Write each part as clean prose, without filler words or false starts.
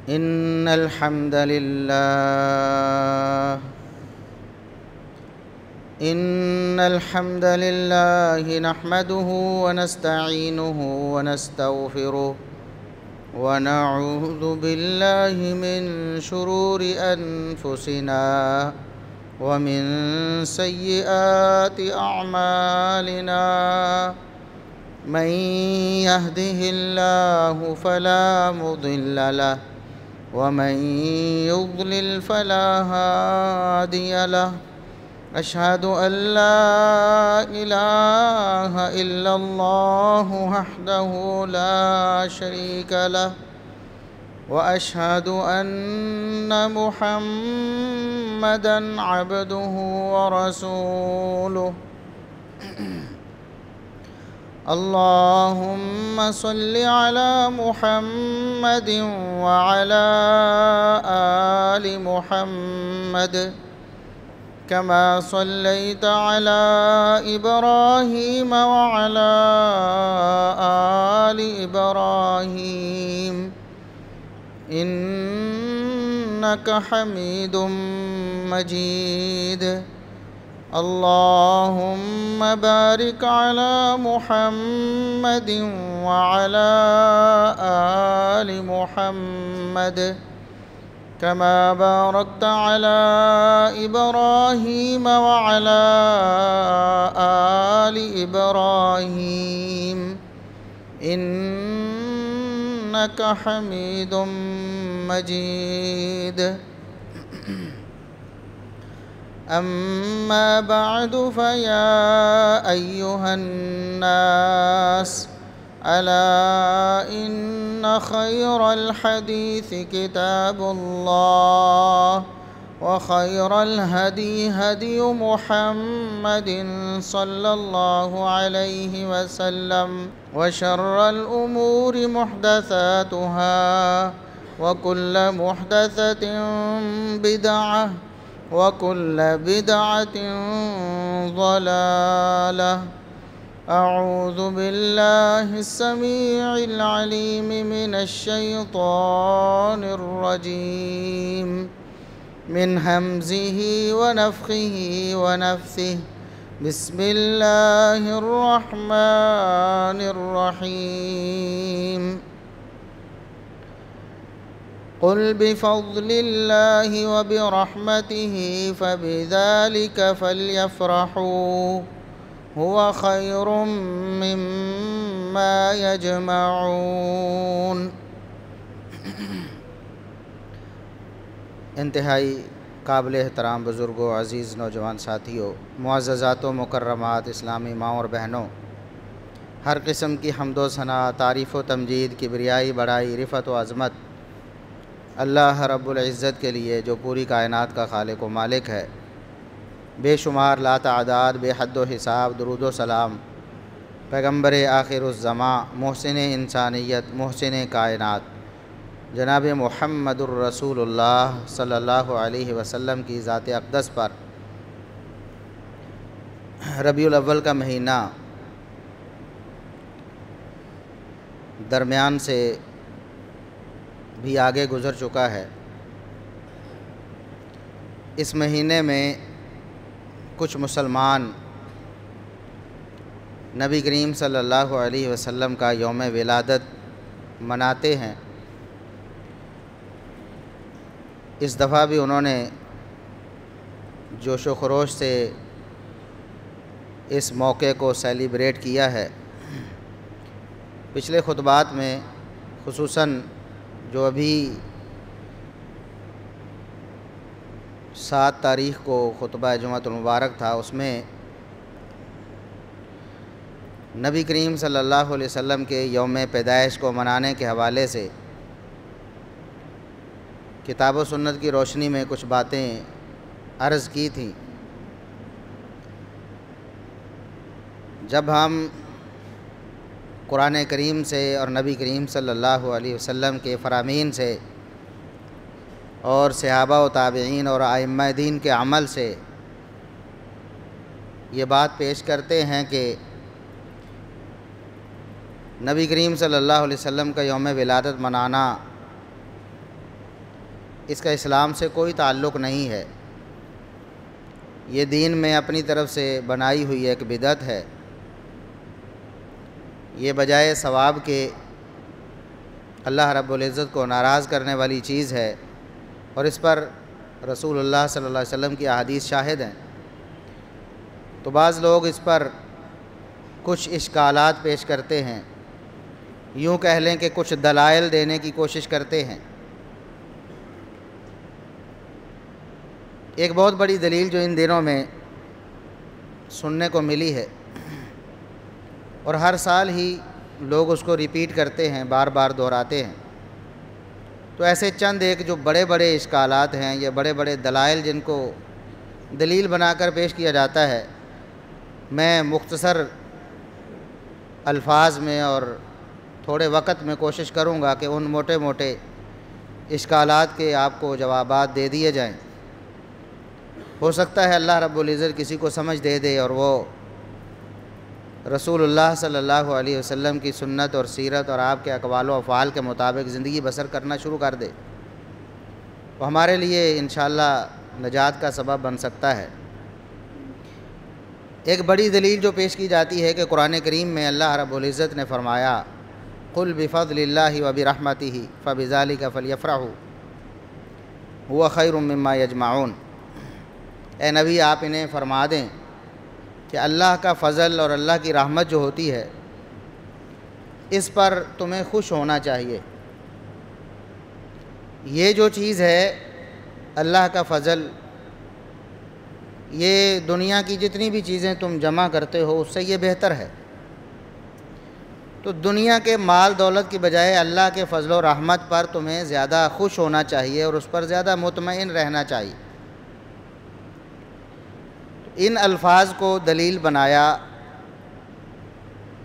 إن الحمد لله نحمده ونستعينه ونستغفره ونعوذ بالله من شرور أنفسنا ومن سيئات أعمالنا من يهده الله فلا مضل له ومن يضلل فلا هادي له أشهد أن لا إله إلا الله وحده لا شريك له وأشهد أن محمدًا عبده ورسوله اللهم صل على محمد وعلى آل محمد كما صليت على إبراهيم وعلى آل إبراهيم إنك حميد مجيد اللهم بارك على محمد وعلى آل محمد كما باركت على إبراهيم وعلى آل إبراهيم إنك حميد مجيد أما بعد فيا أيها الناس ألا إن خير الحديث كتاب الله وخير الهدي هدي محمد صلى الله عليه وسلم وشر الأمور محدثاتها وكل محدثة بدعة وكل بدعة ضلالة أعوذ بالله السميع العليم من الشيطان الرجيم من همزه ونفخه ونفثه بسم الله الرحمن الرحيم قل بفضل الله وبرحمته فبذلك فليفرحوا هو خير مما يجمعون انتہائی قابل احترام بزرگوں، عزیز نوجوان ساتھیوں، معززات و مکرمات اسلامی ماؤں اور بہنوں، ہر قسم کی حمد و ثنا، تعریف و تمجید، کبریائی، بڑائی، رفعت و عظمت اللہ رب العزت کے لیے جو پوری کائنات کا خالق و مالک ہے۔ بے شمار لا تعداد، بے حد و حساب درود و سلام پیغمبر آخر الزماں، محسن انسانیت، محسن کائنات جناب محمد الرسول اللہ صلی اللہ علیہ وسلم کی ذات اقدس پر ربیع الاول کا مہینہ درمیان سے بھی آگے گزر چکا ہے۔ اس مہینے میں کچھ مسلمان نبی کریم صلی اللہ علیہ وسلم کا یوم ولادت مناتے ہیں۔ اس دفعہ بھی انہوں نے جوش و خروش سے اس موقع کو سیلیبریٹ کیا ہے۔ پچھلے خطبات میں خصوصاً جو ابھی 7 تاریخ کو خطبہ جمعۃ المبارک تھا، اس میں نبی کریم صلی اللہ علیہ وسلم کے یوم پیدائش کو منانے کے حوالے سے کتاب و سنت کی روشنی میں کچھ باتیں عرض کی تھیں۔ جب ہم قرآن کریم سے اور نبی کریم صلی اللہ علیہ وسلم کے فرامین سے اور صحابہ و تابعین اور ائمہ دین کے عمل سے یہ بات پیش کرتے ہیں کہ نبی کریم صلی اللہ علیہ وسلم کا یوم ولادت منانا اس کا اسلام سے کوئی تعلق نہیں ہے، یہ دین میں اپنی طرف سے بنائی ہوئی ایک بدعت ہے، یہ بجائے ثواب کے اللہ رب العزت کو ناراض کرنے والی چیز ہے، اور اس پر رسول اللہ صلی اللہ علیہ وسلم کی احادیث شاہد ہیں۔ تو بعض لوگ اس پر کچھ اشکالات پیش کرتے ہیں، یوں کہہ لیں کہ کچھ دلائل دینے کی کوشش کرتے ہیں۔ ایک بہت بڑی دلیل جو ان دنوں میں سننے کو ملی ہے، اور ہر سال ہی لوگ اس کو ریپیٹ کرتے ہیں، بار بار دہراتے ہیں، تو ایسے چند ایک جو بڑے بڑے اشکالات ہیں یا بڑے بڑے دلائل جن کو دلیل بنا کر پیش کیا جاتا ہے، میں مختصر الفاظ میں اور تھوڑے وقت میں کوشش کروں گا کہ ان موٹے موٹے اشکالات کے آپ کو جوابات دے دیے جائیں۔ ہو سکتا ہے اللہ رب العزت کسی کو سمجھ دے دے اور وہ رسول اللہ صلی اللہ علیہ وسلم کی سنت اور سیرت اور آپ کے اقوال و افعال کے مطابق زندگی بسر کرنا شروع کر دے، وہ ہمارے لیے انشاءاللہ نجات کا سبب بن سکتا ہے۔ ایک بڑی دلیل جو پیش کی جاتی ہے کہ قرآن کریم میں اللہ رب العزت نے فرمایا قُلْ بِفَضْلِ اللَّهِ وَبِرَحْمَتِهِ فَبِذَلِكَ فَلْيَفْرَحُوا هُوَ خَيْرٌ مِّمَّا يَجْمَعُونَ۔ اے نبی آپ انہیں فرما دیں کہ اللہ کا فضل اور اللہ کی رحمت جو ہوتی ہے اس پر تمہیں خوش ہونا چاہیے۔ یہ جو چیز ہے اللہ کا فضل، یہ دنیا کی جتنی بھی چیزیں تم جمع کرتے ہو اس سے یہ بہتر ہے، تو دنیا کے مال دولت کی بجائے اللہ کے فضل و رحمت پر تمہیں زیادہ خوش ہونا چاہیے اور اس پر زیادہ مطمئن رہنا چاہیے۔ ان الفاظ کو دلیل بنایا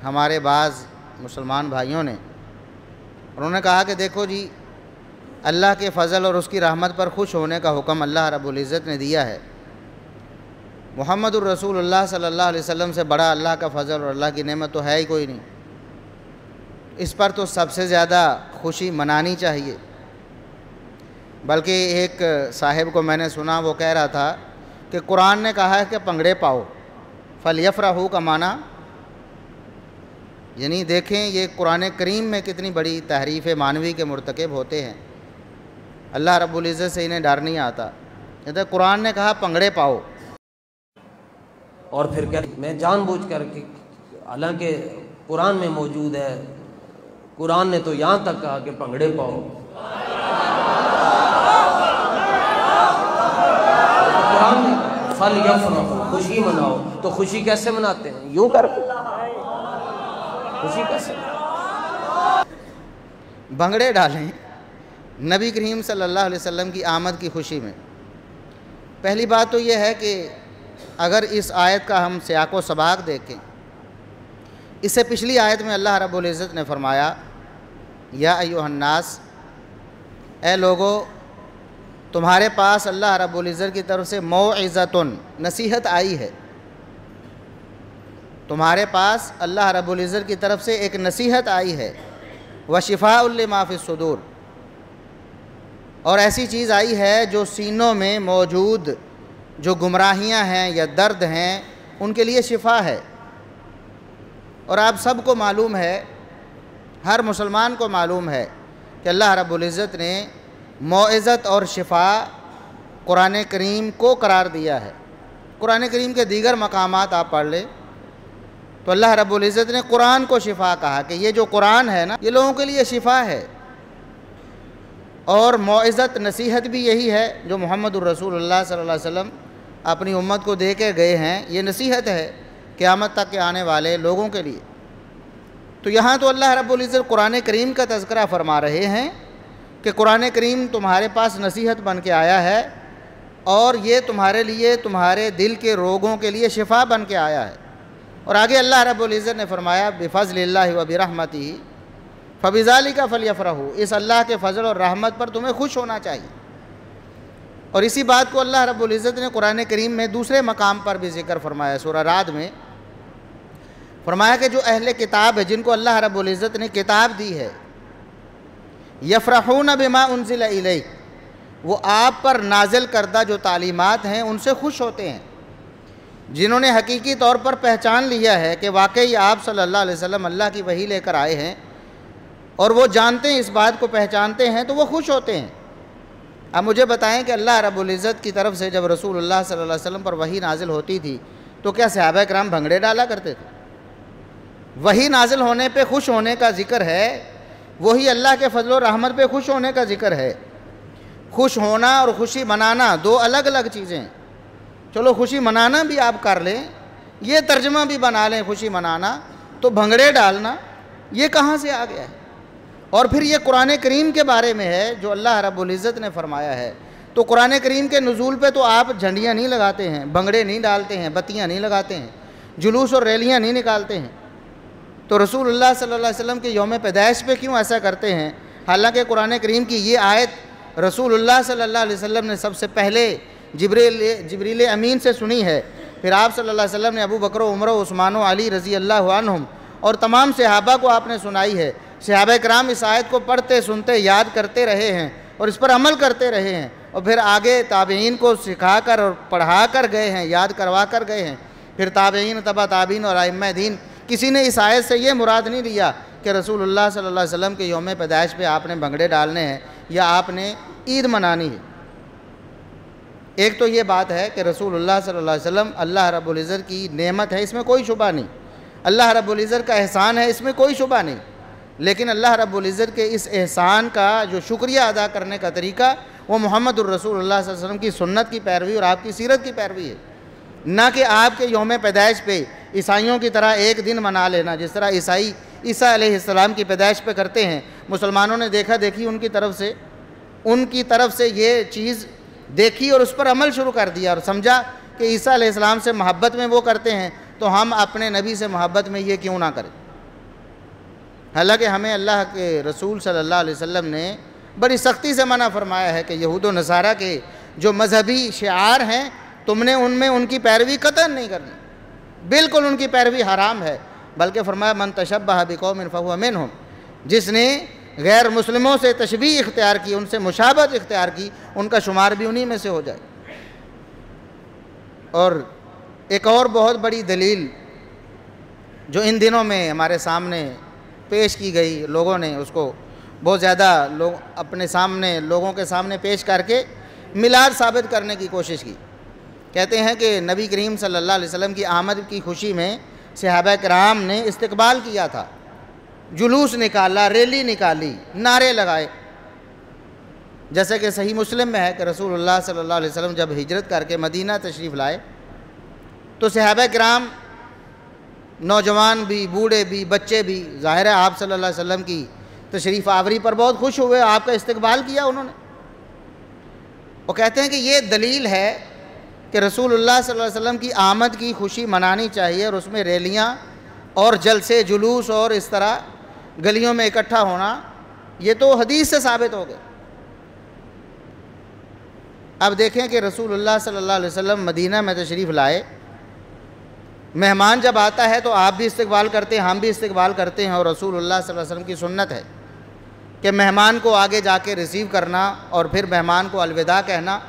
ہمارے بعض مسلمان بھائیوں نے، انہوں نے کہا کہ دیکھو جی، اللہ کے فضل اور اس کی رحمت پر خوش ہونے کا حکم اللہ رب العزت نے دیا ہے، محمد الرسول اللہ صلی اللہ علیہ وسلم سے بڑا اللہ کا فضل اور اللہ کی نعمت تو ہے ہی کوئی نہیں، اس پر تو سب سے زیادہ خوشی منانی چاہیے۔ بلکہ ایک صاحب کو میں نے سنا، وہ کہہ رہا تھا کہ قرآن نے کہا ہے کہ پنگڑے پاؤ، فَلْيَفْرَحُوا کا معنی، یعنی دیکھیں یہ قرآن کریم میں کتنی بڑی تحریف معنوی کے مرتکب ہوتے ہیں۔ اللہ رب العزت سے انہیں ڈر نہیں آتا، کہتے قرآن نے کہا پنگڑے پاؤ، اور پھر کیا میں جان بوجھ کر کہ حالانکہ قرآن میں موجود ہے، قرآن نے تو یہاں تک کہا کہ پنگڑے پاؤ، قرآن نے فَلْيَفْرَحُوا خوشی مناؤ، تو خوشی کیسے مناتے ہیں؟ یوں کر کے خوشی کیسے؟ بھنگڑے ڈالیں نبی کریم صلی اللہ علیہ وسلم کی آمد کی خوشی میں۔ پہلی بات تو یہ ہے کہ اگر اس آیت کا ہم سیاق و سباق دیکھیں، اس سے پچھلی آیت میں اللہ رب العزت نے فرمایا یا ایھا الناس، اے لوگو، تمہارے پاس اللہ رب العزت کی طرف سے موعظۃ نصیحت آئی ہے، تمہارے پاس اللہ رب العزت کی طرف سے ایک نصیحت آئی ہے، وشفاء لما فی الصدور، اور ایسی چیز آئی ہے جو سینوں میں موجود جو گمراہیاں ہیں یا درد ہیں ان کے لیے شفا ہے۔ اور آپ سب کو معلوم ہے، ہر مسلمان کو معلوم ہے کہ اللہ رب العزت نے موعظت اور شفا قرآن کریم کو قرار دیا ہے۔ قرآن کریم کے دیگر مقامات آپ پڑھ لیں تو اللہ رب العزت نے قرآن کو شفا کہا کہ یہ جو قرآن ہے نا، یہ لوگوں کے لیے شفا ہے، اور موعظت نصیحت بھی یہی ہے جو محمد الرسول اللہ صلی اللہ علیہ وسلم اپنی امت کو دے کے گئے ہیں، یہ نصیحت ہے قیامت تک کے آنے والے لوگوں کے لیے۔ تو یہاں تو اللہ رب العزت قرآن کریم کا تذکرہ فرما رہے ہیں کہ قرآن کریم تمہارے پاس نصیحت بن کے آیا ہے، اور یہ تمہارے لیے تمہارے دل کے روگوں کے لیے شفا بن کے آیا ہے۔ اور آگے اللہ رب العزت نے فرمایا بفضل اللہ وبرحمتہ فبذلک فلیفرحوا، اس اللہ کے فضل اور رحمت پر تمہیں خوش ہونا چاہیے۔ اور اسی بات کو اللہ رب العزت نے قرآن کریم میں دوسرے مقام پر بھی ذکر فرمایا، سورہ رعد میں فرمایا کہ جو اہل کتاب ہے، جن کو اللہ رب العزت نے کتاب دی ہے، یفرحون بما انزل الیک، وہ آپ پر نازل کردہ جو تعلیمات ہیں ان سے خوش ہوتے ہیں۔ جنہوں نے حقیقی طور پر پہچان لیا ہے کہ واقعی آپ صلی اللہ علیہ وسلم اللہ کی وحی لے کر آئے ہیں اور وہ جانتے ہیں، اس بات کو پہچانتے ہیں، تو وہ خوش ہوتے ہیں۔ اب مجھے بتائیں کہ اللہ رب العزت کی طرف سے جب رسول اللہ صلی اللہ علیہ وسلم پر وحی نازل ہوتی تھی تو کیا صحابہ کرام بھنگڑے ڈالا کرتے تھے؟ وحی نازل ہونے پہ خوش ہونے کا ذکر ہے، وہی اللہ کے فضل و رحمت پہ خوش ہونے کا ذکر ہے۔ خوش ہونا اور خوشی منانا دو الگ الگ چیزیں ہیں۔ چلو خوشی منانا بھی آپ کر لیں، یہ ترجمہ بھی بنا لیں خوشی منانا، تو بھنگڑے ڈالنا یہ کہاں سے آ گیا ہے؟ اور پھر یہ قرآن کریم کے بارے میں ہے جو اللہ رب العزت نے فرمایا ہے۔ تو قرآن کریم کے نزول پہ تو آپ جھنڈیاں نہیں لگاتے ہیں، بھنگڑے نہیں ڈالتے ہیں، بتیاں نہیں لگاتے ہیں، جلوس اور ریلیاں نہیں نکالتے ہیں، تو رسول اللہ صلی اللہ علیہ وسلم کے یوم پیدائش پہ کیوں ایسا کرتے ہیں؟ حالانکہ قرآن کریم کی یہ آیت رسول اللہ صلی اللہ علیہ وسلم نے سب سے پہلے جبریل امین سے سنی ہے، پھر آپ صلی اللہ علیہ وسلم نے ابو بکر و عمر و عثمان و علی رضی اللہ عنہم اور تمام صحابہ کو آپ نے سنائی ہے۔ صحابہ کرام اس آیت کو پڑھتے سنتے یاد کرتے رہے ہیں اور اس پر عمل کرتے رہے ہیں، اور پھر آگے تابعین کو سکھا کر اور پڑھا کر گئے ہیں، یاد کروا کر گئے ہیں۔ پھر تابعین، تبع تابعین اور ائمہ دین، کسی نے اس آیت سے یہ مراد نہیں لیا کہ رسول اللہ صلی اللہ علیہ وسلم کے یوم پیدائش پہ آپ نے بھنگڑے ڈالنے ہیں یا آپ نے عید منانی ہے۔ ایک تو یہ بات ہے کہ رسول اللہ صلی اللہ علیہ وسلم اللہ رب العزت کی نعمت ہے، اس میں کوئی شبہ نہیں، اللہ رب العزت کا احسان ہے، اس میں کوئی شبہ نہیں، لیکن اللہ رب العزت کے اس احسان کا جو شکریہ ادا کرنے کا طریقہ وہ محمد الرسول اللہ صلی اللہ علیہ وسلم کی سنت کی پیروی اور آپ کی سیرت کی پیروی ہے، نہ کہ آپ کے یوم پیدائش پہ عیسائیوں کی طرح ایک دن منا لینا، جس طرح عیسائی عیسیٰ علیہ السلام کی پیدائش پہ کرتے ہیں۔ مسلمانوں نے دیکھا دیکھی ان کی طرف سے یہ چیز دیکھی اور اس پر عمل شروع کر دیا اور سمجھا کہ عیسیٰ علیہ السلام سے محبت میں وہ کرتے ہیں تو ہم اپنے نبی سے محبت میں یہ کیوں نہ کریں۔ حالانکہ ہمیں اللہ کے رسول صلی اللہ علیہ وسلم نے بڑی سختی سے منع فرمایا ہے کہ یہود و نصارہ کے جو مذہبی شعار ہیں تم نے ان میں ان کی پیروی قطعاً نہیں کرنی، بالکل ان کی پیروی حرام ہے، بلکہ فرمایا من تشبہ بقوم فہو منہم، جس نے غیر مسلموں سے تشبیہ اختیار کی، ان سے مشابہت اختیار کی، ان کا شمار بھی انہی میں سے ہو جائے۔ اور ایک اور بہت بڑی دلیل جو ان دنوں میں ہمارے سامنے پیش کی گئی، لوگوں نے اس کو بہت زیادہ اپنے سامنے لوگوں کے سامنے پیش کر کے میلاد ثابت کرنے کی کوشش کی۔ کہتے ہیں کہ نبی کریم صلی اللہ علیہ وسلم کی آمد کی خوشی میں صحابہ کرام نے استقبال کیا تھا، جلوس نکالا، ریلی نکالی، نعرے لگائے۔ جیسے کہ صحیح مسلم میں ہے کہ رسول اللہ صلی اللہ علیہ وسلم جب ہجرت کر کے مدینہ تشریف لائے تو صحابہ کرام نوجوان بھی، بوڑھے بھی، بچے بھی، ظاہر ہے آپ صلی اللہ علیہ وسلم کی تشریف آوری پر بہت خوش ہوئے، آپ کا استقبال کیا انہوں نے۔ وہ کہتے ہیں کہ یہ دلیل ہے کہ رسول اللہ صلی اللہ علیہ وسلم کی آمد کی خوشی منانی چاہیے، اور اس میں ریلیاں اور جلسے، جلوس اور اس طرح گلیوں میں اکٹھا ہونا یہ تو حدیث سے ثابت ہو گئے۔ اب دیکھیں کہ رسول اللہ صلی اللہ علیہ وسلم مدینہ میں تشریف لائے، مہمان جب آتا ہے تو آپ بھی استقبال کرتے ہیں، ہم بھی استقبال کرتے ہیں، اور رسول اللہ صلی اللہ علیہ وسلم کی سنت ہے کہ مہمان کو آگے جا کے ریسیو کرنا اور پھر مہمان کو الوداع کہنا،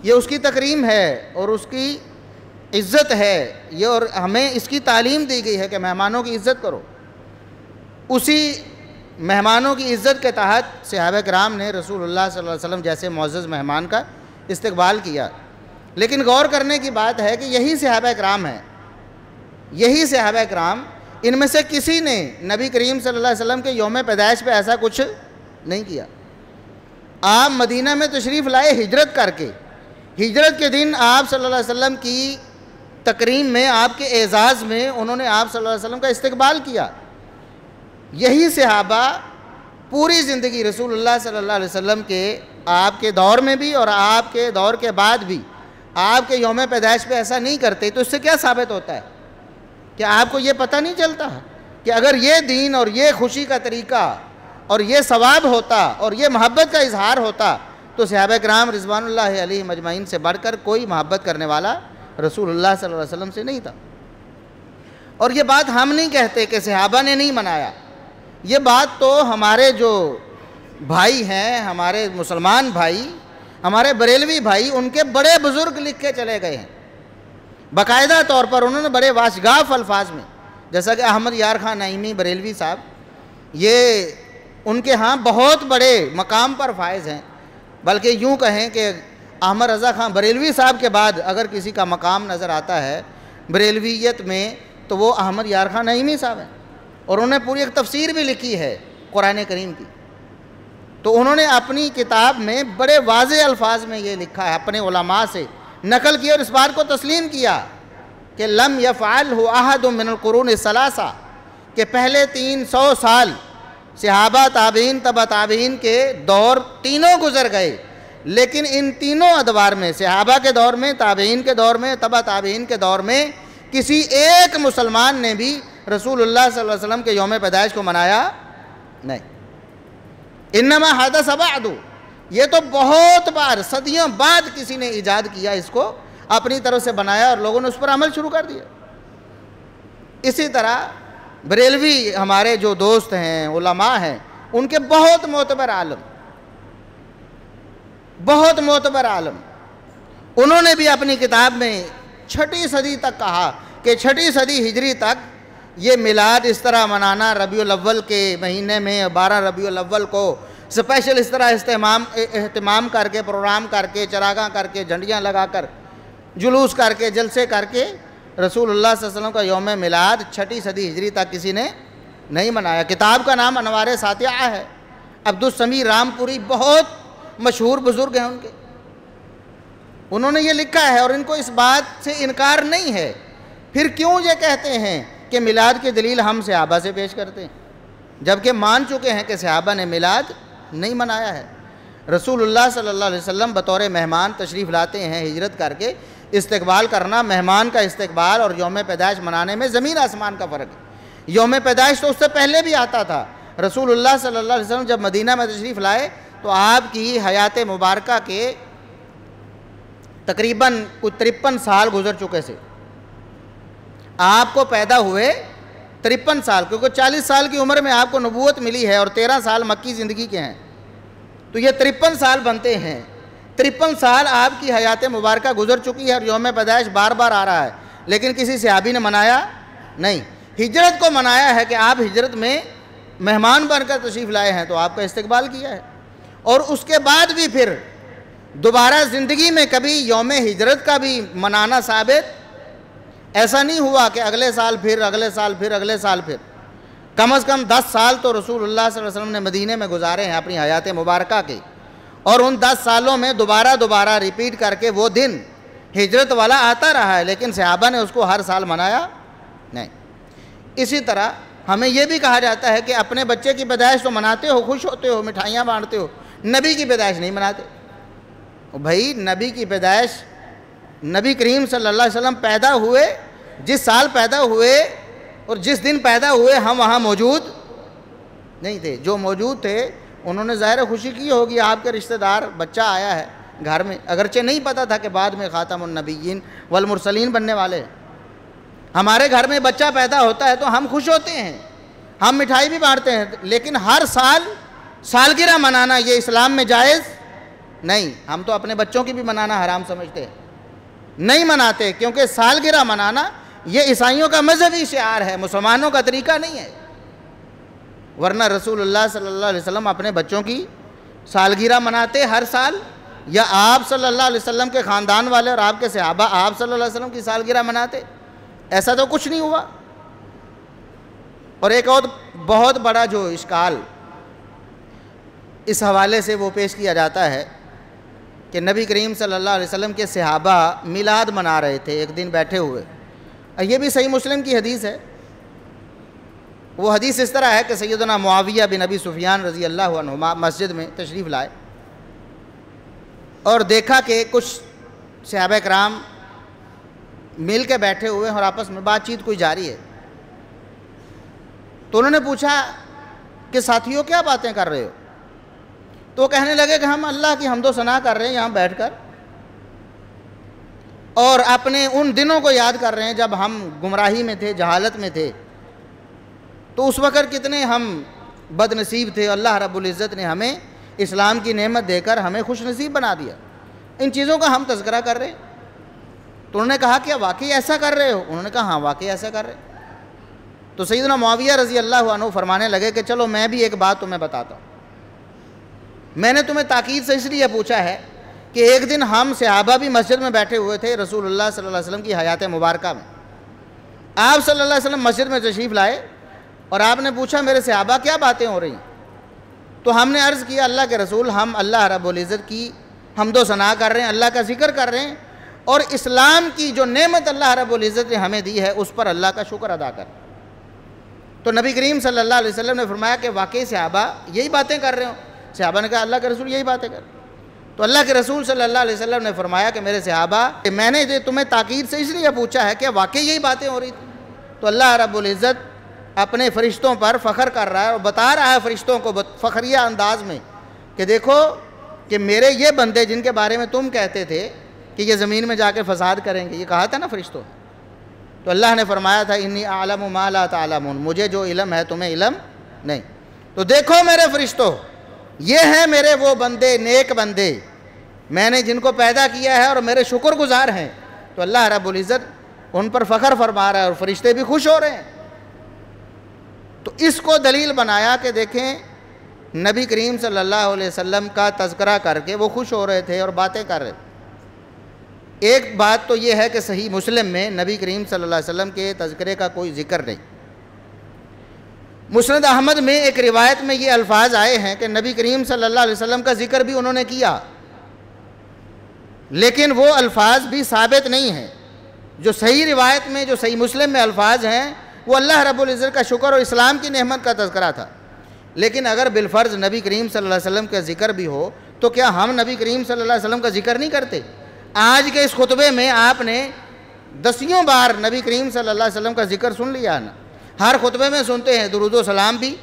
یہ اس کی تکریم ہے اور اس کی عزت ہے، یہ اور ہمیں اس کی تعلیم دی گئی ہے کہ مہمانوں کی عزت کرو۔ اسی مہمانوں کی عزت کے تحت صحابہ کرام نے رسول اللہ صلی اللہ علیہ وسلم جیسے معزز مہمان کا استقبال کیا۔ لیکن غور کرنے کی بات ہے کہ یہی صحابہ کرام ہیں، یہی صحابہ کرام، ان میں سے کسی نے نبی کریم صلی اللہ علیہ وسلم کے یوم پیدائش پہ ایسا کچھ نہیں کیا۔ آپ مدینہ میں تشریف لائے ہجرت کر کے، ہجرت کے دن آپ صلی اللہ علیہ وسلم کی تکریم میں، آپ کے اعزاز میں انہوں نے آپ صلی اللہ علیہ وسلم کا استقبال کیا۔ یہی صحابہ پوری زندگی رسول اللہ صلی اللہ علیہ وسلم کے آپ کے دور میں بھی اور آپ کے دور کے بعد بھی آپ کے یوم پیدائش پہ ایسا نہیں کرتے، تو اس سے کیا ثابت ہوتا ہے کہ آپ کو یہ پتہ نہیں چلتا کہ اگر یہ دین اور یہ خوشی کا طریقہ اور یہ ثواب ہوتا اور یہ محبت کا اظہار ہوتا تو صحابہ کرام رضوان اللہ علیہ مجمعین سے بڑھ کر کوئی محبت کرنے والا رسول اللہ صلی اللہ علیہ وسلم سے نہیں تھا۔ اور یہ بات ہم نہیں کہتے کہ صحابہ نے نہیں منایا، یہ بات تو ہمارے جو بھائی ہیں، ہمارے مسلمان بھائی، ہمارے بریلوی بھائی ان کے بڑے بزرگ لکھ کے چلے گئے ہیں باقاعدہ طور پر، انہوں نے بڑے واشگاف الفاظ میں، جیسا کہ احمد یار خان نعیمی بریلوی صاحب، یہ ان کے ہاں بہت بڑے مقام پر فائز ہیں، بلکہ یوں کہیں کہ احمد رضا خان بریلوی صاحب کے بعد اگر کسی کا مقام نظر آتا ہے بریلویت میں تو وہ احمد یار خان نعیمی صاحب ہیں، اور انہوں نے پوری ایک تفسیر بھی لکھی ہے قرآن کریم کی۔ تو انہوں نے اپنی کتاب میں بڑے واضح الفاظ میں یہ لکھا ہے، اپنے علماء سے نقل کیا اور اس بات کو تسلیم کیا کہ لم یفعلہ احد من القرون الثلاثہ، کہ پہلے 300 سال صحابہ تابعین تبع تابعین کے دور تینوں گزر گئے، لیکن ان تینوں ادوار میں، صحابہ کے دور میں، تابعین کے دور میں، تبع تابعین کے دور میں، کسی ایک مسلمان نے بھی رسول اللہ صلی اللہ علیہ وسلم کے یوم پیدائش کو منایا نہیں۔ انما حدث بعد، یہ تو بہت بار صدیوں بعد کسی نے ایجاد کیا، اس کو اپنی طرف سے بنایا اور لوگوں نے اس پر عمل شروع کر دیا۔ اسی طرح بریلوی ہمارے جو دوست ہیں، علماء ہیں، ان کے بہت معتبر عالم، بہت معتبر عالم، انہوں نے بھی اپنی کتاب میں 6 صدی تک کہا کہ 6 صدی ہجری تک یہ میلاد اس طرح منانا، ربیع الاول کے مہینے میں 12 ربیع الاول کو اسپیشل اس طرح اہتمام کر کے، پروگرام کر کے، چراغاں کر کے، جھنڈیاں لگا کر، جلوس کر کے، جلسے کر کے رسول اللہ صلی اللہ علیہ وسلم کا یوم میلاد 6 صدی ہجری تک کسی نے نہیں منایا۔ کتاب کا نام انوار ساطعہ ہے، عبدالسمیع رامپوری بہت مشہور بزرگ ہیں ان کے، انہوں نے یہ لکھا ہے اور ان کو اس بات سے انکار نہیں ہے۔ پھر کیوں یہ کہتے ہیں کہ میلاد کی دلیل ہم صحابہ سے پیش کرتے ہیں، جبکہ مان چکے ہیں کہ صحابہ نے میلاد نہیں منایا ہے۔ رسول اللہ صلی اللہ علیہ وسلم بطور مہمان تشریف لاتے ہیں، ہجرت کر کے استقبال کرنا، مہمان کا استقبال اور یوم پیدائش منانے میں زمین آسمان کا فرق ہے۔ یوم پیدائش تو اس سے پہلے بھی آتا تھا، رسول اللہ صلی اللہ علیہ وسلم جب مدینہ میں تشریف لائے تو آپ کی حیات مبارکہ کے تقریباً 53 سال گزر چکے سے، آپ کو پیدا ہوئے 53 سال، کیونکہ 40 سال کی عمر میں آپ کو نبوت ملی ہے اور 13 سال مکی زندگی کے ہیں، تو یہ 53 سال بنتے ہیں۔ 53 سال آپ کی حیات مبارکہ گزر چکی ہے اور یوم پیدائش بار بار آ رہا ہے، لیکن کسی صحابی نے منایا نہیں۔ ہجرت کو منایا ہے کہ آپ ہجرت میں مہمان بن کر تشریف لائے ہیں تو آپ کا استقبال کیا ہے، اور اس کے بعد بھی پھر دوبارہ زندگی میں کبھی یوم ہجرت کا بھی منانا ثابت ایسا نہیں ہوا کہ اگلے سال پھر، اگلے سال پھر، اگلے سال پھر۔ کم از کم 10 سال تو رسول اللہ صلی اللہ علیہ وسلم نے مدینے میں گزارے ہیں اپنی حیات مبارکہ کے، اور ان 10 سالوں میں دوبارہ ریپیٹ کر کے وہ دن ہجرت والا آتا رہا ہے، لیکن صحابہ نے اس کو ہر سال منایا نہیں۔ اسی طرح ہمیں یہ بھی کہا جاتا ہے کہ اپنے بچے کی پیدائش تو مناتے ہو، خوش ہوتے ہو، مٹھائیاں بانٹتے ہو، نبی کی پیدائش نہیں مناتے۔ بھائی نبی کی پیدائش، نبی کریم صلی اللہ علیہ وسلم پیدا ہوئے، جس سال پیدا ہوئے اور جس دن پیدا ہوئے ہم وہاں موجود نہیں تھے، جو موجود تھے انہوں نے ظاہر خوشی کی ہوگی، آپ کے رشتہ دار بچہ آیا ہے گھر میں، اگرچہ نہیں پتہ تھا کہ بعد میں خاتم النبیین والمرسلین بننے والے ہیں۔ ہمارے گھر میں بچہ پیدا ہوتا ہے تو ہم خوش ہوتے ہیں، ہم مٹھائی بھی بانٹتے ہیں، لیکن ہر سال سالگرہ منانا یہ اسلام میں جائز نہیں۔ ہم تو اپنے بچوں کی بھی منانا حرام سمجھتے ہیں، نہیں مناتے، کیونکہ سالگرہ منانا یہ عیسائیوں کا مذہبی شعار ہے، مسلمانوں کا طریقہ نہیں ہے۔ ورنہ رسول اللہ صلی اللہ علیہ وسلم اپنے بچوں کی سالگرہ مناتے ہر سال، یا آپ صلی اللہ علیہ وسلم کے خاندان والے اور آپ کے صحابہ آپ صلی اللہ علیہ وسلم کی سالگرہ مناتے؟ ایسا تو کچھ نہیں ہوا۔ اور ایک اور بہت بڑا جو اشکال اس حوالے سے وہ پیش کیا جاتا ہے کہ نبی کریم صلی اللہ علیہ وسلم کے صحابہ میلاد منا رہے تھے ایک دن بیٹھے ہوئے، یہ بھی صحیح مسلم کی حدیث ہے۔ وہ حدیث اس طرح ہے کہ سیدنا معاویہ بن ابی سفیان رضی اللہ عنہما مسجد میں تشریف لائے اور دیکھا کہ کچھ صحابہ کرام مل کے بیٹھے ہوئے ہیں اور آپس میں بات چیت کوئی جاری ہے، تو انہوں نے پوچھا کہ ساتھیوں کیا باتیں کر رہے ہو؟ تو وہ کہنے لگے کہ ہم اللہ کی حمد و ثنا کر رہے ہیں یہاں بیٹھ کر، اور اپنے ان دنوں کو یاد کر رہے ہیں جب ہم گمراہی میں تھے، جہالت میں تھے، تو اس وقت کتنے ہم بد نصیب تھے، اللہ رب العزت نے ہمیں اسلام کی نعمت دے کر ہمیں خوش نصیب بنا دیا۔ ان چیزوں کا ہم تذکرہ کر رہے ہیں۔ تو انہوں نے کہا کیا واقعی ایسا کر رہے ہو؟ انہوں نے کہا ہاں واقعی ایسا کر رہے ہیں۔ تو سیدنا معاویہ رضی اللہ عنہ فرمانے لگے کہ چلو میں بھی ایک بات تمہیں بتاتا ہوں۔ میں نے تمہیں تاکید سے اس لیے پوچھا ہے کہ ایک دن ہم صحابہ بھی مسجد میں بیٹھے ہوئے تھے رسول اللہ صلی اللہ علیہ وسلم کی حیات مبارکہ میں۔ آپ صلی اللہ علیہ وسلم مسجد میں تشریف لائے اور آپ نے پوچھا میرے صحابہ کیا باتیں ہو رہی ہیں؟ تو ہم نے عرض کیا اللہ کے رسول ہم اللہ رب العزت کی حمد و ثنا کر رہے ہیں، اللہ کا ذکر کر رہے ہیں، اور اسلام کی جو نعمت اللہ رب العزت نے ہمیں دی ہے اس پر اللہ کا شکر ادا کر۔ تو نبی کریم صلی اللہ علیہ وسلم نے فرمایا کہ واقعی صحابہ یہی باتیں کر رہے ہو؟ صحابہ نے کہا اللہ کے رسول یہی باتیں کر۔ تو اللہ کے رسول صلی اللہ علیہ وسلم نے فرمایا کہ میرے صحابہ میں نے تمہیں تاکید سے اس لیے پوچھا ہے کہ واقعی یہی باتیں ہو رہی تھیں۔ تو اللہ رب العزت اپنے فرشتوں پر فخر کر رہا ہے اور بتا رہا ہے فرشتوں کو فخریہ انداز میں کہ دیکھو کہ میرے یہ بندے جن کے بارے میں تم کہتے تھے کہ یہ زمین میں جا کے فساد کریں گے، یہ کہا تھا نا فرشتوں، تو اللہ نے فرمایا تھا انی اعلم ما لا تعلمون، مجھے جو علم ہے تمہیں علم نہیں۔ تو دیکھو میرے فرشتوں، یہ ہیں میرے وہ بندے، نیک بندے، میں نے جن کو پیدا کیا ہے اور میرے شکر گزار ہیں۔ تو اللہ رب العزت ان پر فخر فرما رہا ہے اور فرشتے بھی خوش ہو رہے ہیں۔ تو اس کو دلیل بنایا کہ دیکھیں نبی کریم صلی اللہ علیہ وسلم کا تذکرہ کر کے وہ خوش ہو رہے تھے اور باتیں کر رہے تھے۔ ایک بات تو یہ ہے کہ صحیح مسلم میں نبی کریم صلی اللہ علیہ وسلم کے تذکرے کا کوئی ذکر نہیں۔ مسند احمد میں ایک روایت میں یہ الفاظ آئے ہیں کہ نبی کریم صلی اللہ علیہ وسلم کا ذکر بھی انہوں نے کیا، لیکن وہ الفاظ بھی ثابت نہیں ہیں۔ جو صحیح روایت میں، جو صحیح مسلم میں الفاظ ہیں وہ اللہ رب العزت کا شکر اور اسلام کی نعمت کا تذکرہ تھا۔ لیکن اگر بالفرض نبی کریم صلی اللہ علیہ وسلم کا ذکر بھی ہو تو کیا ہم نبی کریم صلی اللہ علیہ وسلم کا ذکر نہیں کرتے؟ آج کے اس خطبے میں آپ نے دسیوں بار نبی کریم صلی اللہ علیہ وسلم کا ذکر سن لیا نا، ہر خطبے میں سنتے ہیں۔ درود و سلام بھی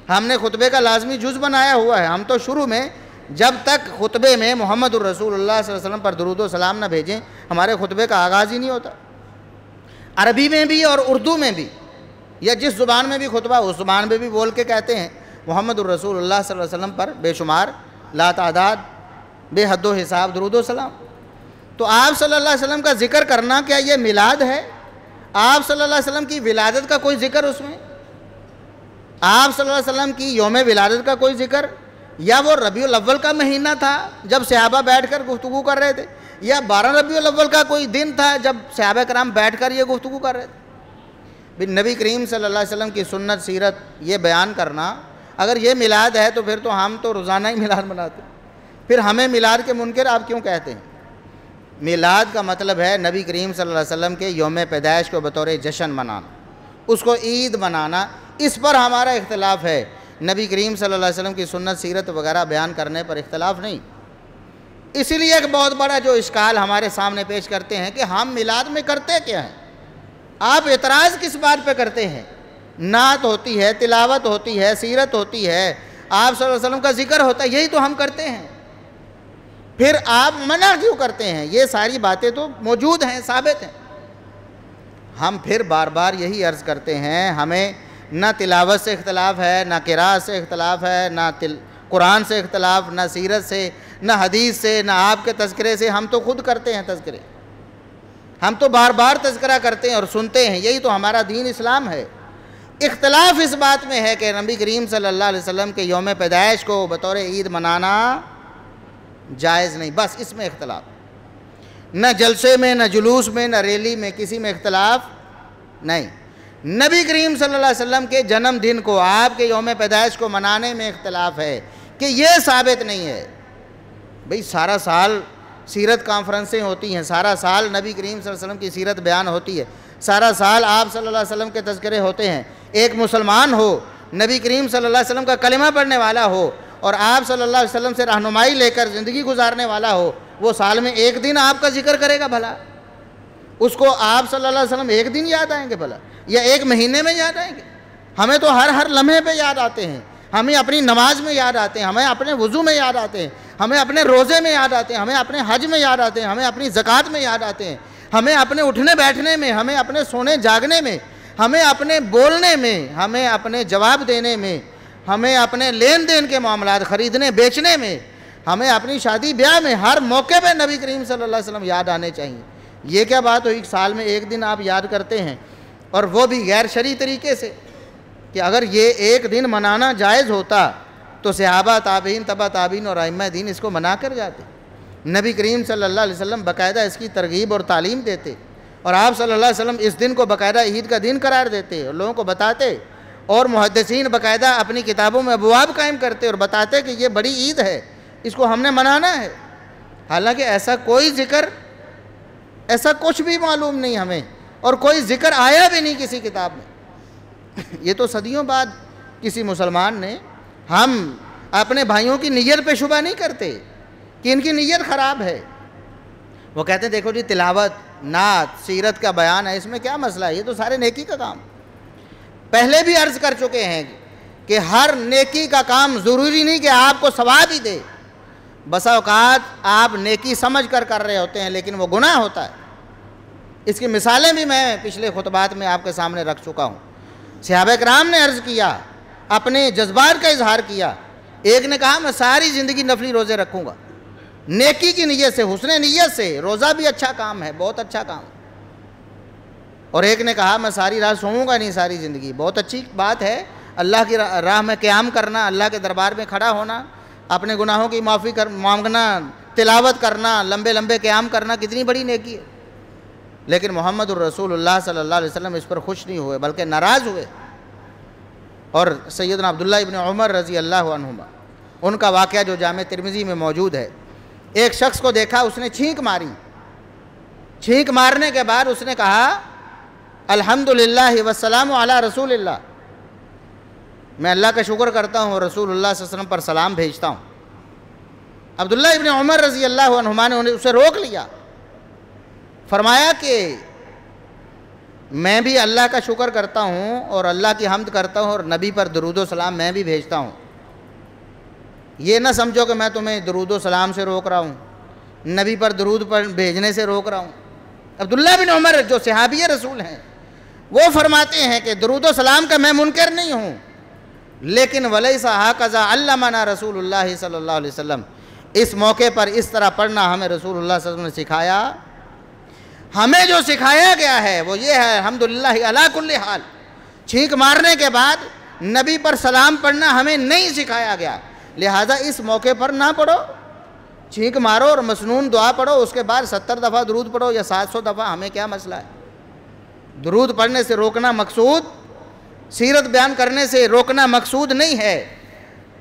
ہم نے خطبے کا لازمی جز بنایا ہوا ہے۔ ہم تو شروع میں جب تک خطبے میں محمد الرسول اللہ صلی اللہ علیہ وسلم پر درود و سلام نہ بھیجیں ہمارے خطبے کا آغاز ہی نہیں ہوتا۔ عربی میں بھی اور اردو میں بھی، یا جس زبان میں بھی خطبہ اس زبان میں بھی بول کے کہتے ہیں محمد الرسول اللہ صلی اللہ علیہ وسلم پر بے شمار لا تعداد بے حد و حساب درود و سلام۔ تو آپ صلی اللہ علیہ وسلم کا ذکر کرنا کیا یہ میلاد ہے؟ آپ صلی اللہ علیہ وسلم کی ولادت کا کوئی ذکر اس میں؟ آپ صلی اللہ علیہ وسلم کی یوم ولادت کا کوئی ذکر؟ یا وہ ربیع الاول کا مہینہ تھا جب صحابہ بیٹھ کر گفتگو کر رہے تھے؟ یا 12 ربیع الاول کا کوئی دن تھا جب صحابہ کرام بیٹھ کر یہ گفتگو کر رہے تھے؟ نبی کریم صلی اللہ علیہ وسلم کی سنت سیرت یہ بیان کرنا اگر یہ میلاد ہے تو پھر تو ہم تو روزانہ ہی میلاد مناتے ہیں۔ پھر ہمیں میلاد کے منکر آپ کیوں کہتے ہیں؟ میلاد کا مطلب ہے نبی کریم صلی اللہ علیہ وسلم کے یوم پیدائش کو بطور جشن منانا، اس کو عید منانا۔ اس پر ہمارا اختلاف ہے، نبی کریم صلی اللہ علیہ وسلم کی سنت سیرت وغیرہ بیان کرنے پر اختلاف نہیں۔ اسی لیے ایک بہت بڑا جو اشکال ہمارے سامنے پیش کرتے ہیں کہ ہم میلاد میں کرتے کیا ہیں؟ آپ اعتراض کس بات پہ کرتے ہیں؟ نعت ہوتی ہے، تلاوت ہوتی ہے، سیرت ہوتی ہے، آپ صلی اللہ علیہ وسلم کا ذکر ہوتا ہے، یہی تو ہم کرتے ہیں۔ پھر آپ منع کیوں کرتے ہیں؟ یہ ساری باتیں تو موجود ہیں، ثابت ہیں۔ ہم پھر بار بار یہی عرض کرتے ہیں ہمیں نہ تلاوت سے اختلاف ہے، نہ قرأت سے اختلاف ہے، نہ قرآن سے اختلاف، نہ سیرت سے، نہ حدیث سے، نہ آپ کے تذکرے سے۔ ہم تو خود کرتے ہیں تذکرے، ہم تو بار بار تذکرہ کرتے ہیں اور سنتے ہیں، یہی تو ہمارا دین اسلام ہے۔ اختلاف اس بات میں ہے کہ نبی کریم صلی اللہ علیہ وسلم کے یوم پیدائش کو بطور عید منانا جائز نہیں، بس اس میں اختلاف۔ نہ جلسے میں، نہ جلوس میں، نہ ریلی میں، کسی میں اختلاف نہیں۔ نبی کریم صلی اللہ علیہ وسلم کے جنم دن کو، آپ کے یوم پیدائش کو منانے میں اختلاف ہے کہ یہ ثابت نہیں ہے۔ بھئی سارا سال سیرت کانفرنسیں ہوتی ہیں، سارا سال نبی کریم صلی اللہ علیہ وسلم کی سیرت بیان ہوتی ہے، سارا سال آپ صلی اللہ علیہ وسلم کے تذکرے ہوتے ہیں۔ ایک مسلمان ہو، نبی کریم صلی اللہ علیہ وسلم کا کلمہ پڑھنے والا ہو اور آپ صلی اللہ علیہ وسلم سے رہنمائی لے کر زندگی گزارنے والا ہو، وہ سال میں ایک دن آپ کا ذکر کرے گا بھلا؟ اس کو آپ صلی اللہ علیہ وسلم ایک دن یاد آئیں گے بھلا، یا ایک مہینے میں یاد آئیں گے؟ ہمیں تو ہر لمحے پہ یاد آتے ہیں، ہمیں اپنی نماز میں یاد آتے ہیں، ہمیں اپنے وضو میں یاد آتے ہیں، ہمیں اپنے روزے میں یاد آتے ہیں، ہمیں اپنے حج میں یاد آتے ہیں، ہمیں اپنی زکوٰۃ میں یاد آتے ہیں، ہمیں اپنے اٹھنے بیٹھنے میں، ہمیں اپنے سونے جاگنے میں، ہمیں اپنے بولنے میں، ہمیں اپنے جواب دینے میں، ہمیں اپنے لین دین کے معاملات خریدنے بیچنے میں، ہمیں اپنی شادی بیاہ میں ہر موقع پہ نبی کریم صلی اللہ علیہ وسلم یاد آنے چاہیے. یہ کیا بات ہوئی سال میں ایک دن آپ یاد کرتے ہیں, اور وہ بھی غیر شرعی طریقے سے, کہ اگر یہ ایک دن منانا جائز ہوتا تو صحابہ تابعین تبع تابعین اور ائمہ دین اس کو منا کر جاتے. نبی کریم صلی اللہ علیہ وسلم باقاعدہ اس کی ترغیب اور تعلیم دیتے, اور آپ صلی اللہ علیہ وسلم اس دن کو باقاعدہ عید کا دن قرار دیتے اور لوگوں کو بتاتے, اور محدثین باقاعدہ اپنی کتابوں میں ابواب قائم کرتے اور بتاتے کہ یہ بڑی عید ہے, اس کو ہم نے منانا ہے. حالانکہ ایسا کوئی ذکر, ایسا کچھ بھی معلوم نہیں ہمیں, اور کوئی ذکر آیا بھی نہیں کسی کتاب میں. یہ تو صدیوں بعد کسی مسلمان نے, ہم اپنے بھائیوں کی نیت پہ شبہ نہیں کرتے کہ ان کی نیت خراب ہے. وہ کہتے ہیں دیکھو جی تلاوت, نعت, سیرت کا بیان ہے, اس میں کیا مسئلہ ہے, یہ تو سارے نیکی کا کام. پہلے بھی عرض کر چکے ہیں کہ ہر نیکی کا کام ضروری نہیں کہ آپ کو ثواب ہی دے. بسا اوقات آپ نیکی سمجھ کر رہے ہوتے ہیں لیکن وہ گناہ ہوتا ہے. اس کی مثالیں بھی میں پچھلے خطبات میں آپ کے سامنے رکھ چکا ہوں. صحابہ کرام نے عرض کیا, اپنے جذبات کا اظہار کیا. ایک نے کہا میں ساری زندگی نفلی روزے رکھوں گا, نیکی کی نیت سے, حسن نیت سے. روزہ بھی اچھا کام ہے, بہت اچھا کام. اور ایک نے کہا میں ساری رات سوؤں گا نہیں ساری زندگی. بہت اچھی بات ہے, اللہ کی راہ میں قیام کرنا, اللہ کے دربار میں کھڑا ہونا, اپنے گناہوں کی معافی مانگنا, تلاوت کرنا, لمبے لمبے قیام کرنا, کتنی بڑی نیکی ہے. لیکن محمد الرسول اللہ صلی اللہ علیہ وسلم اس پر خوش نہیں ہوئے بلکہ ناراض ہوئے. اور سیدنا عبداللہ ابن عمر رضی اللہ عنہما, ان کا واقعہ جو جامع ترمذی میں موجود ہے, ایک شخص کو دیکھا, اس نے چھینک ماری. چھینک مارنے کے بعد اس نے کہا الحمدللہ والسلام علی رسول اللہ, میں اللہ کا شکر کرتا ہوں اور رسول اللہ صلی اللہ علیہ وسلم پر سلام بھیجتا ہوں. عبداللہ ابن عمر رضی اللہ عنہما نے اسے روک لیا, فرمایا کہ میں بھی اللہ کا شکر کرتا ہوں اور اللہ کی حمد کرتا ہوں اور نبی پر درود و سلام میں بھی بھیجتا ہوں. یہ نہ سمجھو کہ میں تمہیں درود و سلام سے روک رہا ہوں, نبی پر درود پر بھیجنے سے روک رہا ہوں. عبداللہ بن عمر جو صحابی رسول ہیں وہ فرماتے ہیں کہ درود و سلام کا میں منکر نہیں ہوں, لیکن وَلَيْسَ هَكَذَا عَلَّمَنَا رسول اللہ صلی اللہ علیہ وسلم, اس موقع پر اس طرح پڑھنا ہمیں رسول اللہ صلی اللہ علیہ وسلم نے سکھایا. ہمیں جو سکھایا گیا ہے وہ یہ ہے الحمدللہ علی کل حال. چھینک مارنے کے بعد نبی پر سلام پڑھنا ہمیں نہیں سکھایا گیا, لہذا اس موقع پر نہ پڑھو. چھینک مارو اور مسنون دعا پڑھو, اس کے بعد 70 دفعہ درود پڑھو یا 700 دفعہ, ہمیں کیا مسئلہ ہے. درود پڑھنے سے روکنا مقصود, سیرت بیان کرنے سے روکنا مقصود نہیں ہے,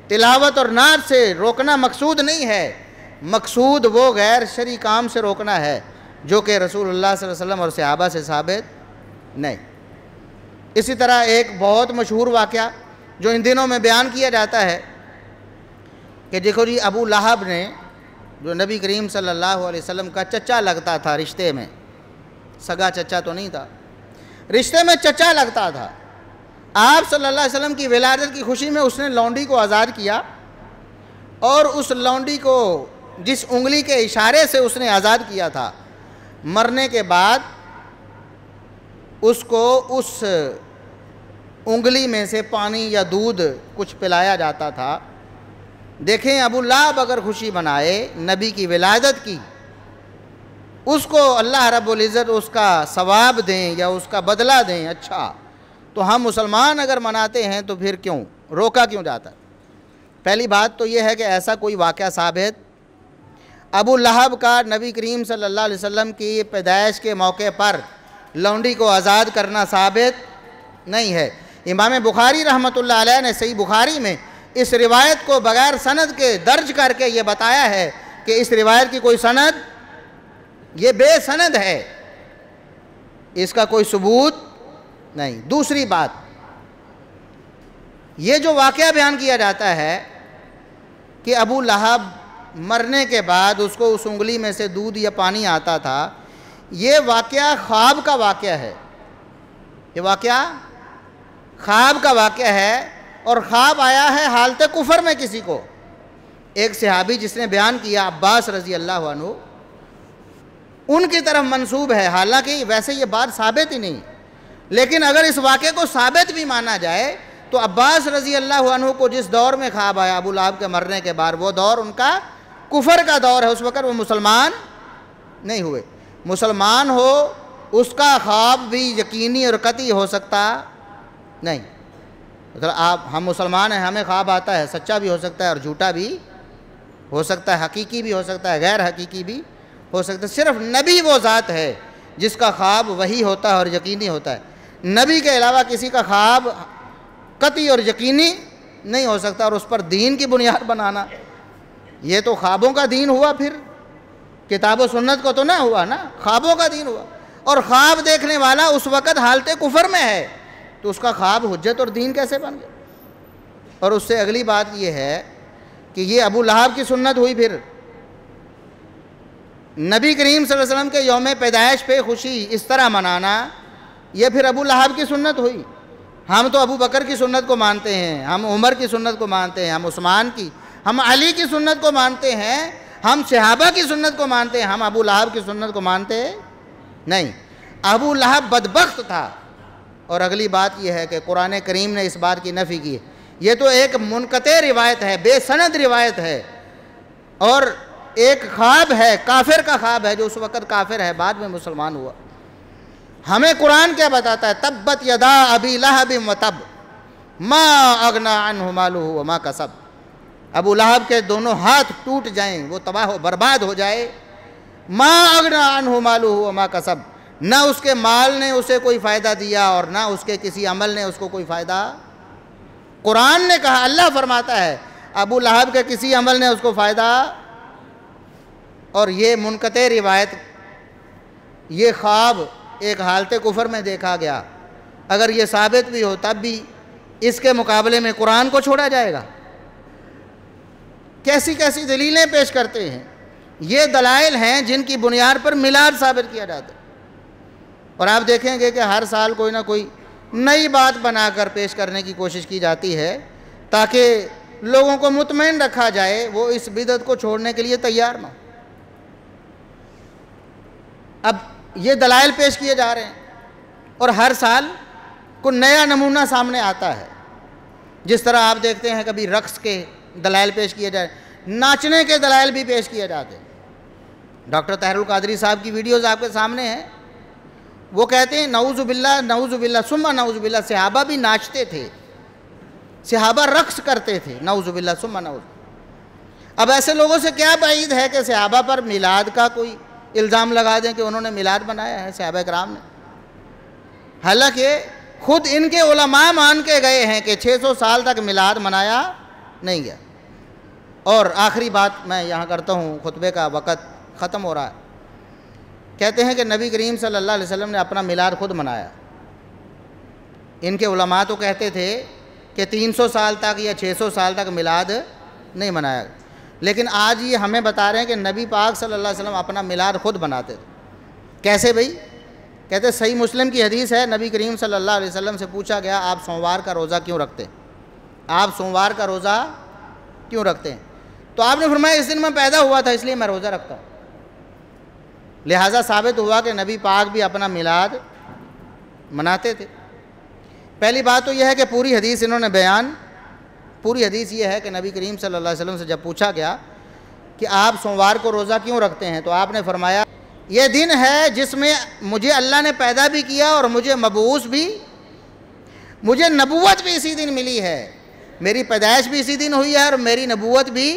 تلاوت اور نعت سے روکنا مقصود نہیں ہے. مقصود وہ غیر شرعی کام سے روکنا ہے جو کہ رسول اللہ صلی اللہ علیہ وسلم اور صحابہ سے ثابت نہیں. اسی طرح ایک بہت مشہور واقعہ جو ان دنوں میں بیان کیا جاتا ہے کہ دیکھو جی ابو لہب نے, جو نبی کریم صلی اللہ علیہ وسلم کا چچا لگتا تھا رشتے میں, سگا چچا تو نہیں تھا, رشتے میں چچا لگتا تھا, آپ صلی اللہ علیہ وسلم کی ولادت کی خوشی میں اس نے لونڈی کو آزاد کیا, اور اس لونڈی کو جس انگلی کے اشارے سے اس نے آزاد کیا تھا, مرنے کے بعد اس کو اس انگلی میں سے پانی یا دودھ کچھ پلایا جاتا تھا. دیکھیں ابو لہب اگر خوشی منائے نبی کی ولادت کی, اس کو اللہ رب العزت اس کا ثواب دیں یا اس کا بدلہ دیں, اچھا, تو ہم مسلمان اگر مناتے ہیں تو پھر کیوں روکا کیوں جاتا ہے. پہلی بات تو یہ ہے کہ ایسا کوئی واقعہ ثابت ابو لہب کا نبی کریم صلی اللہ علیہ وسلم کی پیدائش کے موقع پر لونڈی کو آزاد کرنا ثابت نہیں ہے. امام بخاری رحمۃ اللہ علیہ نے صحیح بخاری میں اس روایت کو بغیر سند کے درج کر کے یہ بتایا ہے کہ اس روایت کی کوئی سند, یہ بے سند ہے, اس کا کوئی ثبوت نہیں. دوسری بات, یہ جو واقعہ بیان کیا جاتا ہے کہ ابو لہب مرنے کے بعد اس کو اس انگلی میں سے دودھ یا پانی آتا تھا, یہ واقعہ خواب کا واقعہ ہے. یہ واقعہ خواب کا واقعہ ہے, اور خواب آیا ہے حالت کفر میں کسی کو. ایک صحابی جس نے بیان کیا عباس رضی اللہ عنہ, ان کی طرف منسوب ہے, حالانکہ ویسے یہ بات ثابت ہی نہیں, لیکن اگر اس واقعے کو ثابت بھی مانا جائے تو عباس رضی اللہ عنہ کو جس دور میں خواب آیا ابو لہب کے مرنے کے بعد, وہ دور ان کا کفر کا دور ہے، اس وقت وہ مسلمان نہیں ہوئے۔ مسلمان ہو اس کا خواب بھی یقینی اور قطعی ہو سکتا نہیں۔ مطلب ہم مسلمان ہیں، ہمیں خواب آتا ہے، سچا بھی ہو سکتا ہے اور جھوٹا بھی ہو سکتا ہے، حقیقی بھی ہو سکتا ہے، غیر حقیقی بھی ہو سکتا ہے۔ صرف نبی وہ ذات ہے جس کا خواب وہی ہوتا ہے اور یقینی ہوتا ہے۔ نبی کے علاوہ کسی کا خواب قطعی اور یقینی نہیں ہو سکتا، اور اس پر دین کی بنیاد بنانا، یہ تو خوابوں کا دین ہوا، پھر کتاب و سنت کو تو نہ ہوا نا، خوابوں کا دین ہوا۔ اور خواب دیکھنے والا اس وقت حالت کفر میں ہے، تو اس کا خواب حجت اور دین کیسے بن گیا؟ اور اس سے اگلی بات یہ ہے کہ یہ ابو لہب کی سنت ہوئی۔ پھر نبی کریم صلی اللہ علیہ وسلم کے یوم پیدائش پہ خوشی اس طرح منانا، یہ پھر ابو لہب کی سنت ہوئی۔ ہم تو ابو بکر کی سنت کو مانتے ہیں، ہم عمر کی سنت کو مانتے ہیں، ہم عثمان کی، ہم علی کی سنت کو مانتے ہیں، ہم صحابہ کی سنت کو مانتے ہیں، ہم ابو لہب کی سنت کو مانتے نہیں۔ ابو لہب بدبخت تھا۔ اور اگلی بات یہ ہے کہ قرآن کریم نے اس بات کی نفی کی ہے۔ یہ تو ایک منقطع روایت ہے، بے سند روایت ہے، اور ایک خواب ہے، کافر کا خواب ہے، جو اس وقت کافر ہے، بعد میں مسلمان ہوا۔ ہمیں قرآن کیا بتاتا ہے؟ تبت یدا ابی لہب وتب ما اغنی عنہ مالہ وما کسب۔ ابو لہب کے دونوں ہاتھ ٹوٹ جائیں، وہ تباہ و برباد ہو جائے۔ ما اغنی عنہ مالہ وما کسب، نہ اس کے مال نے اسے کوئی فائدہ دیا اور نہ اس کے کسی عمل نے اس کو کوئی فائدہ۔ قرآن نے کہا، اللہ فرماتا ہے ابو لہب کے کسی عمل نے اس کو فائدہ۔ اور یہ منقطع روایت، یہ خواب ایک حالت کفر میں دیکھا گیا، اگر یہ ثابت بھی ہو تب بھی اس کے مقابلے میں قرآن کو چھوڑا جائے گا؟ کیسی کیسی دلیلیں پیش کرتے ہیں۔ یہ دلائل ہیں جن کی بنیاد پر میلاد ثابت کیا جاتا ہے۔ اور آپ دیکھیں گے کہ ہر سال کوئی نہ کوئی نئی بات بنا کر پیش کرنے کی کوشش کی جاتی ہے تاکہ لوگوں کو مطمئن رکھا جائے، وہ اس بدعت کو چھوڑنے کے لیے تیار نہ۔ اب یہ دلائل پیش کیے جا رہے ہیں اور ہر سال کوئی نیا نمونہ سامنے آتا ہے۔ جس طرح آپ دیکھتے ہیں کبھی رقص کے دلائل پیش کیے جائے، ناچنے کے دلائل بھی پیش کیے جاتے ہیں۔ ڈاکٹر طاہر القادری صاحب کی ویڈیوز آپ کے سامنے ہیں، وہ کہتے ہیں نعوذ باللہ ثم نعوذ باللہ، صحابہ بھی ناچتے تھے، صحابہ رقص کرتے تھے، نعوذ باللہ ثم نعوذ۔ اب ایسے لوگوں سے کیا بعید ہے کہ صحابہ پر میلاد کا کوئی الزام لگا دیں کہ انہوں نے میلاد بنایا ہے، صحابہ کرام نے۔ حالانکہ خود ان کے علماء مان کے گئے ہیں کہ 600 سال تک میلاد منایا نہیں گیا۔ اور آخری بات میں یہاں کرتا ہوں، خطبے کا وقت ختم ہو رہا ہے۔ کہتے ہیں کہ نبی کریم صلی اللہ علیہ وسلم نے اپنا میلاد خود منایا۔ ان کے علماء تو کہتے تھے کہ 300 سال تک یا 600 سال تک میلاد نہیں منایا، لیکن آج یہ ہمیں بتا رہے ہیں کہ نبی پاک صلی اللہ علیہ وسلم اپنا میلاد خود بناتے تھے۔ کیسے بھئی؟ کہتے صحیح مسلم کی حدیث ہے، نبی کریم صلی اللہ علیہ وسلم سے پوچھا گیا آپ سوموار کا روزہ کیوں رکھتے ہیں؟ آپ سوموار کا روزہ کیوں رکھتے ہیں؟ تو آپ نے فرمایا اس دن میں پیدا ہوا تھا اس لیے میں روزہ رکھتا ہوں۔ لہٰذا ثابت ہوا کہ نبی پاک بھی اپنا میلاد مناتے تھے۔ پہلی بات تو یہ ہے کہ پوری حدیث انہوں نے پوری حدیث یہ ہے کہ نبی کریم صلی اللہ علیہ وسلم سے جب پوچھا گیا کہ آپ سوموار کو روزہ کیوں رکھتے ہیں، تو آپ نے فرمایا یہ دن ہے جس میں مجھے اللہ نے پیدا بھی کیا اور مجھے مبعوث بھی، مجھے نبوت بھی اسی دن ملی ہے، میری پیدائش بھی اسی دن ہوئی ہے اور میری نبوت بھی،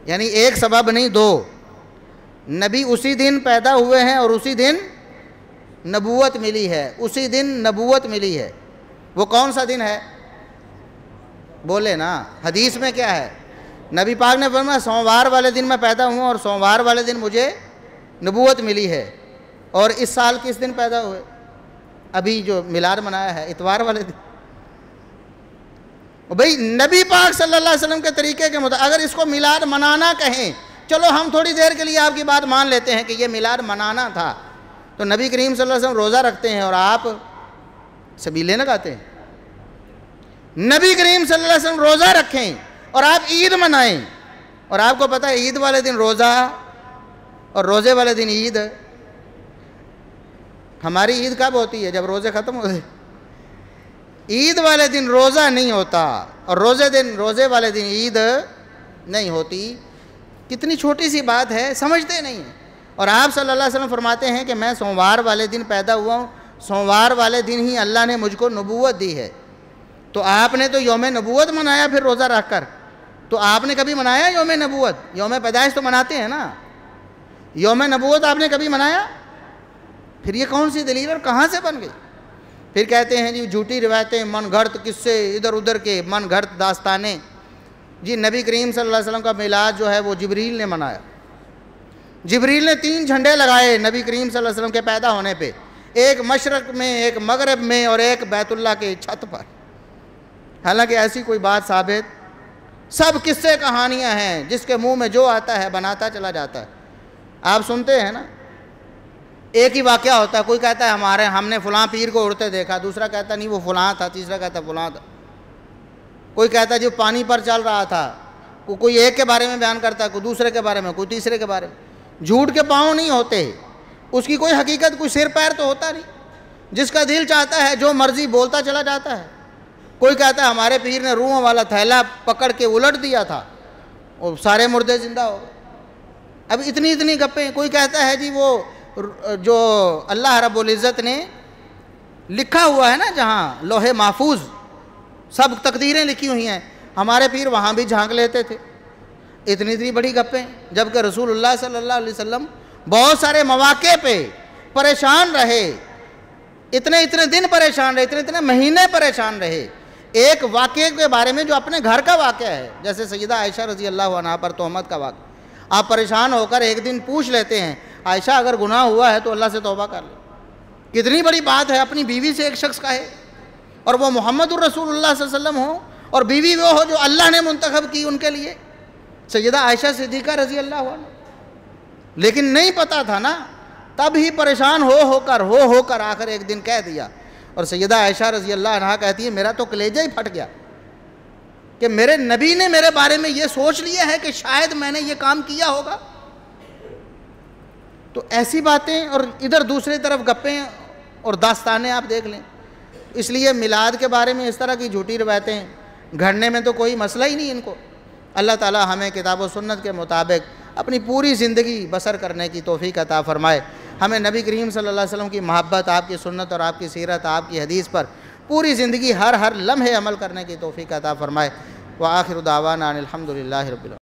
یعنی ایک سبب نہیں دو، نبی اسی دن پیدا ہوئے ہیں اور اسی دن نبوت ملی ہے، اسی دن نبوت ملی ہے۔ وہ کون سا دن ہے؟ بولے نا، حدیث میں کیا ہے؟ نبی پاک نے فرمایا سوموار والے دن میں پیدا ہوں اور سوموار والے دن مجھے نبوت ملی ہے۔ اور اس سال کس دن پیدا ہوئے؟ ابھی جو میلاد منایا ہے اتوار والے دن۔ بھئی نبی پاک صلی اللہ علیہ وسلم کے طریقے کے مطابق اگر اس کو میلاد منانا کہیں، چلو ہم تھوڑی دیر کے لیے آپ کی بات مان لیتے ہیں کہ یہ میلاد منانا تھا، تو نبی کریم صلی اللہ علیہ وسلم روزہ رکھتے ہیں اور آپ سبیلیں لگاتے ہیں۔ نبی کریم صلی اللہ علیہ وسلم روزہ رکھیں اور آپ عید منائیں، اور آپ کو پتہ ہے عید والے دن روزہ اور روزے والے دن عید۔ ہماری عید کب ہوتی ہے؟ جب روزے ختم ہوتے۔ عید والے دن روزہ نہیں ہوتا اور روزے والے دن عید نہیں ہوتی۔ کتنی چھوٹی سی بات ہے، سمجھتے نہیں ہیں۔ اور آپ صلی اللہ علیہ وسلم فرماتے ہیں کہ میں سوموار والے دن پیدا ہوا ہوں، سوموار والے دن ہی اللہ نے مجھ کو نبوت دی ہے۔ تو آپ نے تو یوم نبوت منایا پھر روزہ رکھ کر، تو آپ نے کبھی منایا یوم نبوت؟ یوم پیدائش تو مناتے ہیں نا، یوم نبوت آپ نے کبھی منایا؟ پھر یہ کون سی دلیل اور کہاں سے بن گئی؟ پھر کہتے ہیں جی جھوٹی روایتیں، من گھڑت قصے، ادھر ادھر کے من گھڑت داستانیں۔ جی نبی کریم صلی اللہ علیہ وسلم کا میلاد جو ہے وہ جبریل نے منایا، جبریل نے 3 جھنڈے لگائے نبی کریم صلی اللہ علیہ وسلم کے پیدا ہونے پہ، ایک مشرق میں، ایک مغرب میں، اور ایک بیت اللہ کے چھت پر۔ حالانکہ ایسی کوئی بات ثابت، سب قصے کہانیاں ہیں، جس کے منہ میں جو آتا ہے بناتا چلا جاتا ہے۔ آپ سنتے ہیں نا، ایک ہی واقعہ ہوتا ہے، کوئی کہتا ہے ہم نے فلاں پیر کو اڑتے دیکھا، دوسرا کہتا نہیں وہ فلاں تھا، تیسرا کہتا فلاں تھا، کوئی کہتا ہے جو پانی پر چل رہا تھا، کوئی ایک کے بارے میں بیان کرتا ہے، کوئی دوسرے کے بارے میں، کوئی تیسرے کے بارے میں۔ جھوٹ کے پاؤں نہیں ہوتے، اس کی کوئی حقیقت، کوئی سر پیر تو ہوتا نہیں، جس کا دل چاہتا ہے جو مرضی بولتا چلا جاتا ہے۔ کوئی کہتا ہے ہمارے پیر نے روحوں والا تھیلا پکڑ کے الٹ دیا تھا اور سارے مردے زندہ ہو گئے۔ اب اتنی گپیں۔ کوئی کہتا ہے جی وہ جو اللہ رب العزت نے لکھا ہوا ہے نا، جہاں لوح محفوظ سب تقدیریں لکھی ہوئی ہیں، ہمارے پیر وہاں بھی جھانک لیتے تھے۔ اتنی بڑی گپیں، جبکہ رسول اللہ صلی اللہ علیہ وسلم بہت سارے مواقع پہ پریشان رہے، اتنے دن پریشان رہے، اتنے مہینے پریشان رہے۔ ایک واقعے کے بارے میں جو اپنے گھر کا واقعہ ہے، جیسے سیدہ عائشہ رضی اللہ عنہا پر تہمت کا واقعہ، آپ پریشان ہو کر ایک دن پوچھ لیتے ہیں عائشہ اگر گناہ ہوا ہے تو اللہ سے توبہ کر لے۔ کتنی بڑی بات ہے اپنی بیوی سے ایک شخص کہے، اور وہ محمد الرسول اللہ صلی اللہ علیہ وسلم ہو، اور بیوی وہ ہو جو اللہ نے منتخب کی ان کے لیے، سیدہ عائشہ صدیقہ رضی اللہ عنہ۔ لیکن نہیں پتا تھا نا، تب ہی پریشان ہو کر آخر ایک دن کہہ دیا۔ اور سیدہ عائشہ رضی اللہ عنہ کہتی ہے میرا تو کلیجہ ہی پھٹ گیا کہ میرے نبی نے میرے بارے میں یہ سوچ لیا ہے کہ شاید میں نے یہ کام کیا ہوگا۔ تو ایسی باتیں، اور ادھر دوسری طرف گپیں اور داستانیں آپ دیکھ لیں۔ اس لیے میلاد کے بارے میں اس طرح کی جھوٹی روایتیں گھڑنے میں تو کوئی مسئلہ ہی نہیں ان کو۔ اللہ تعالی ہمیں کتاب و سنت کے مطابق اپنی پوری زندگی بسر کرنے کی توفیق عطا فرمائے۔ ہمیں نبی کریم صلی اللہ علیہ وسلم کی محبت، آپ کی سنت اور آپ کی سیرت، آپ کی حدیث پر پوری زندگی ہر لمحے عمل کرنے کی توفیق عطا فرمائے۔ وآخر دعوانا ان الحمد للہ رب العالمین۔